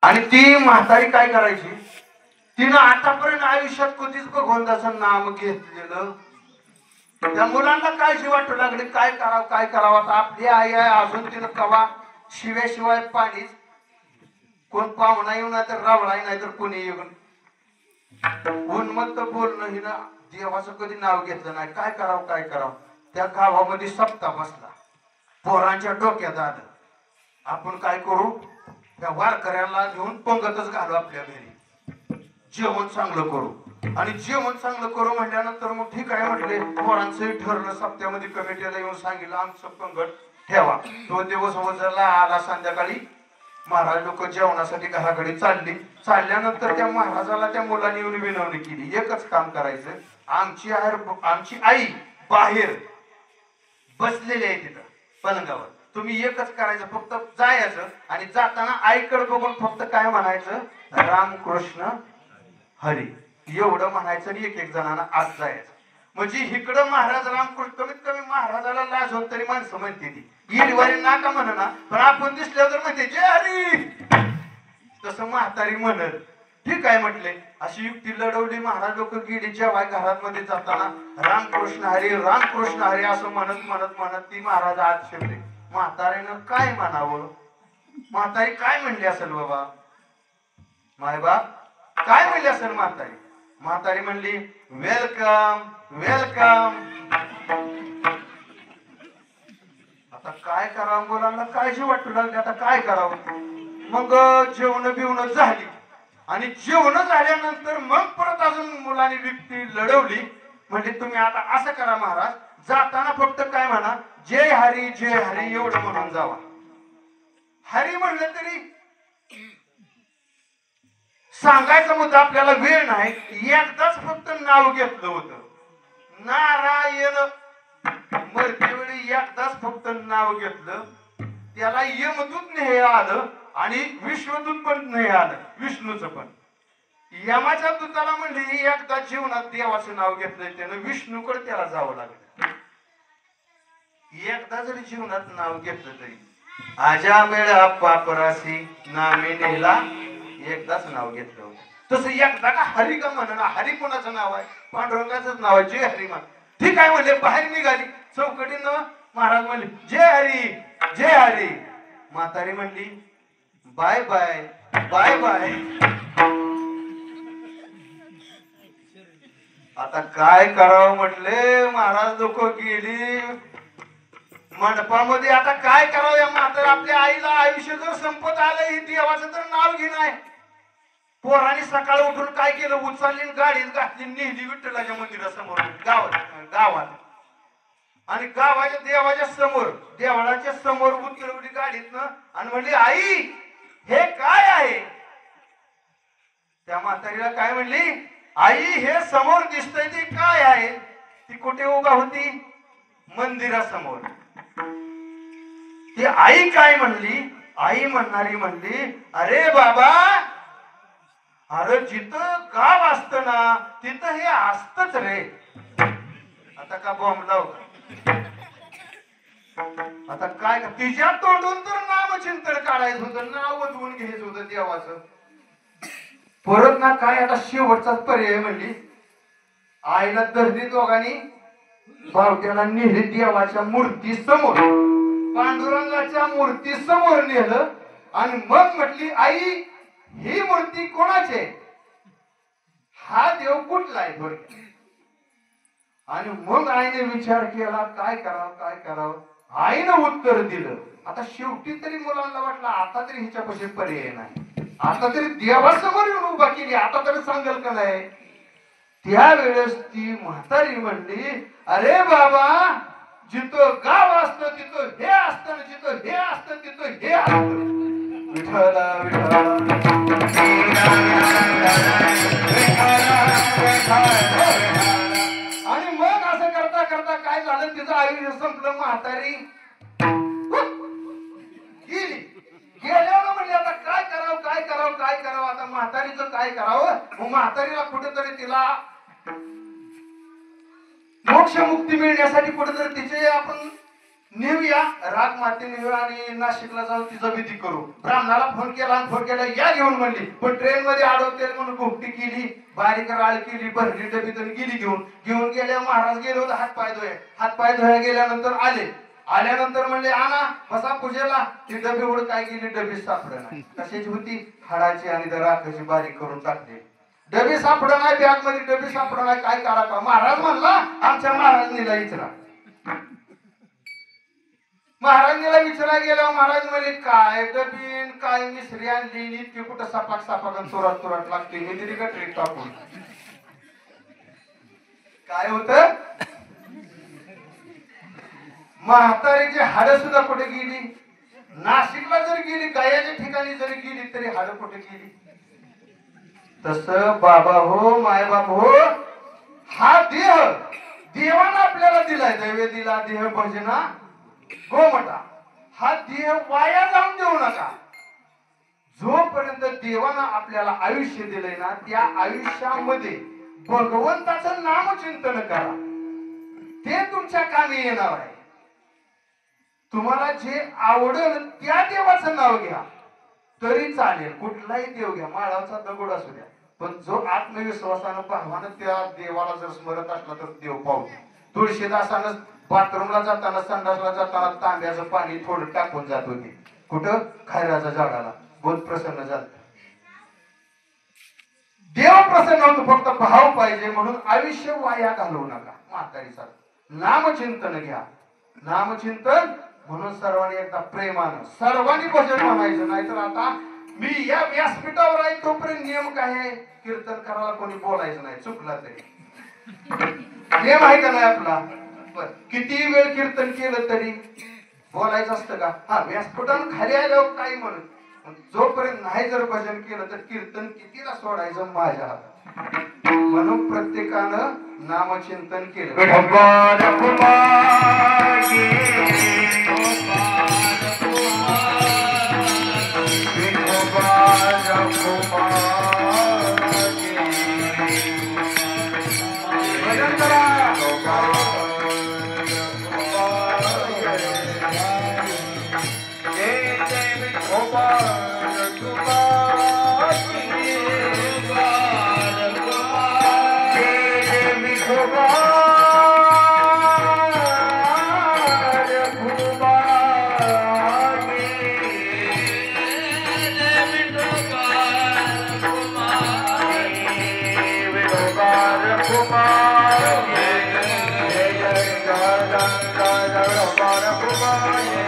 आणि ती म्हातारी काय करायची, तिनं आतापर्यंत आयुष्यात कधीच भगवंताचं नाम घेतलेलं. त्या मुलांना काळजी वाटू लागली, काय करावं काय करावं. आता आपली आई आहे अजून तिनं कवा शिव्याशिवाय पाणीच, कोण पाहुणा येऊन नाही तर रावळाही नाही तर कोणी येऊन उन्मत्त बोलणं, हिनं देवाचं कधी नाव घेतलं नाही. काय करावं काय करावं. त्या गावामध्ये सप्ताह बसला, पोरांच्या डोक्यात आलं आपण काय करू, त्या वारकऱ्याला घेऊन पंगतच घालू आपल्या घरी, जेवण चांगलं करू. आणि जेवण चांगलं करू म्हटल्यानंतर मग ठीक आहे म्हटले, पोरांचंही ठरलं. सप्त्यामध्ये कमिटीला येऊन सांगितलं आमचं पंगत ठेवा. तो दिवस वजरला आला. संध्याकाळी महाराज लोक जेवणासाठी घराकडे चालल्यानंतर त्या महाराजाला त्या मुलांनी येऊन विनवणी केली, एकच काम करायचं, आमची आई बाहेर बसलेली आहे तिथं पलंगावर, तुम्ही एकच करायचं, फक्त जायचं आणि जाताना आईकडे बघून फक्त काय म्हणायचं, रामकृष्ण हरी एवढं म्हणायचं आणि एक एक जणांना आत जायचं. म्हणजे इकडं महाराज रामकृष्ण, कमीत कमी महाराजाला लाज होत तरी माणसं म्हणते ती ईडवारी नाका म्हणा, पण आपण दिसल्यावर म्हणते जय हरी, तसं म्हातारी म्हणत. ठीक आहे म्हटले, अशी युक्ती लढवली. महाराज लोक गेली जेव्हा घरामध्ये जाताना रामकृष्ण हरी असं म्हणत म्हणत म्हणत ती महाराज आत शिरले. म्हातारीनं काय म्हणावं, म्हातारी काय म्हणली असेल बाबा, मायबाप काय म्हणली असेल म्हातारी. म्हातारी म्हणली वेलकम वेलकम. आता काय करावं, मुलांना काळजी वाटू लागली, आता काय करावं. मग जेवण बिवण झाली आणि जेवण झाल्यानंतर मग परत अजून मुलांनी व्यक्ती लढवली. म्हणजे तुम्ही आता असं करा महाराज, जाताना फक्त काय म्हणा, जय हरी एवढं म्हणून जावा. हरी म्हणलं तरी सांगायचा मुद्दा आपल्याला वेळ नाही, एकदाच फक्त नाव घेतलं होतं नारायण. मरतेवेळी एकदाच फक्त नाव घेतलं, त्याला यमदूत नाही आलं आणि विश्वदूत पण नाही आलं, विष्णूचं पण. यमाच्या दूताला म्हणले एकदा जीवनात देवाचं नाव घेतलंय त्यानं, विष्णूकडे त्याला जावं लागलं. एकदा जरी जीवनात नाव घेतलं तरी आजा मेळा पापरासी नामे नेला, एकदाच नाव घेतलं होतं. तसं एकदा का हरी का म्हणा, हरी कोणाचं नाव आहे, पांडुरंगाचंच नाव आहे, जय हरी म्हण. ठीक आहे म्हणले, बाहेर निघाली. चौकटीनं महाराज म्हणले जय हरी. म्हातारी म्हणली बाय बाय बाय बाय. आता काय करावं म्हटले, महाराज लोक गेली मंडपामध्ये. आता काय करावं या म्हातारी, आपल्या आईला आयुष्य जर संपत आलं, ही देवाचं तर नाव घेणार. पोरांनी सकाळ उठून काय केलं, उचलली गाडीत घातली, नेहली विठ्ठलाच्या मंदिरासमोर गावात आणि गावाच्या देवाच्या समोर, देवळाच्या समोर उतरवली गाडीतनं आणि म्हणली आई हे काय आहे. त्या म्हातारीला काय म्हणली, आई हे समोर दिसतंय ते काय आहे. ती कुठे उभा होती, मंदिरासमोर. ती आई काय म्हणली, आई म्हणली अरे बाबा, अरे जिथं गाव असत ना तिथं हे असतच रे. आता का बॉम्ब लाव, आता काय तिच्या तोंडून तर नामचिंतन काढायचं होतं, नाव वधवून घ्यायचं होतं देवाचं. परत ना काय आता शेवटचाच पर्याय म्हणली, आईला धरली दोघांनी, बावट्याला नेली देवाच्या मूर्ती समोर, पांडुरंगाच्या मूर्ती समोर नेलं आणि मग म्हटली आई ही मूर्ती कोणाची आहे, हा देव कुठला आहे थोडक्यात. आणि मग आईने विचार केला काय करावं. आईनं उत्तर दिलं. आता शेवटी तरी मुलांना वाटलं आता तरी हिच्यापाशी पर्याय नाही, आता तरी देवासमोर येऊन उभा केली, आता तरी सांगेल का नाही. त्यावेळेस ती म्हातारी म्हणली अरे बाबा, जिथं गाव असतं तिथं हे असतं, जिथं हे असतं तिथं हे असतं. विठ्ठला आणि मग असं करता करता काय झालं, तिचं आयुष्य संपलं. म्हातारी गेली. गेल्यावर म्हणजे आता काय करावं आता म्हातारीचं काय करावं. मग म्हातारीला कुठेतरी तिला मोक्ष मुक्ती मिळण्यासाठी कुठेतरी तिचे आपण नेऊया राग माते नेऊया आणि नाशिकला जाऊन तिचं विधी करू. ब्राह्मणाला फोन केला या घेऊन म्हणली, पण ट्रेन मध्ये अडवते म्हणून घोपटी केली, बारीक राळ केली, भरली डबी तर गेली घेऊन गेल्यावर महाराज गेले होते हात पाय धुया गेल्यानंतर आल्यानंतर म्हणले आणा बसा पूजेला. ती डबी उड काय केली, डबी सापड नाही. कशाची होती, हाडाची आणि राखाची बारीक करून टाकली. डबी सापड नाही, बॅग मध्ये डबी सापड नाही, काय करा का. महाराज म्हणला आमच्या महाराजनीला विचारा. महाराजनीला विचारा गेल्यावर महाराज म्हणले काय डबीन काय मिसरी आणली, इतकी कुठं सपाक तुराट लागते, मी तरी का ट्रेक टाकून. काय होत, म्हातारीची हाड सुद्धा कुठे गेली. नाशिकला जर गेली, गयाच्या ठिकाणी जरी गेली तरी हाड कुठे गेली. तस बाबा हो, मायबाप हो, हा देह देवानं आपल्याला दिलाय. दैवे दिला देह भजना गोमटा. हा देह वाया जाऊन देऊ नका. जोपर्यंत देवानं आपल्याला आयुष्य दिलंय ना, त्या आयुष्यामध्ये भगवंताचं नामचिंतन करा, ते तुमच्या कामी येणार आहे. तुम्हाला जे आवडेल त्या देवाचं नाव घ्या तरी चालेल, कुठलाही देव घ्या, माळाचा दगड असू द्या, पण जो आत्मविश्वासानं भावानं त्या देवाला जर स्मरत असला तर देव पावतो. तुळशीदासानं बाथरूमला जाताना, संडासला जाताना तांब्याचं पाणी थोडं टाकून जात होते, कुठं, खैराच्या झाडाला. बहुत प्रसन्न झालं. देव प्रसन्न होतो, फक्त भाव पाहिजे. म्हणून आयुष्य वाया घालवू नका. म्हातारीचा नामचिंतन घ्या, नामचिंतन. म्हणून सर्वांनी एकदा प्रेमानं सर्वांनी भजन म्हणायचं. नाहीतर आता मी या व्यासपीठावर आहे तोपर्यंत नियम काय आहे, कीर्तन करायला कोणी बोलायचं नाही, चुकला तरी. नियम आहे का नाही आपला. किती वेळ कीर्तन केलं तरी बोलायचं असतं का. हा, व्यासपीठावर खाली आल्यावर काही म्हणत, जोपर्यंत नाही जर भजन केलं तर कीर्तन कितीला सोडायचं माझ्या हातात. म्हणून प्रत्येकानं नामचिंतन केलं. भजन करा. Kumar,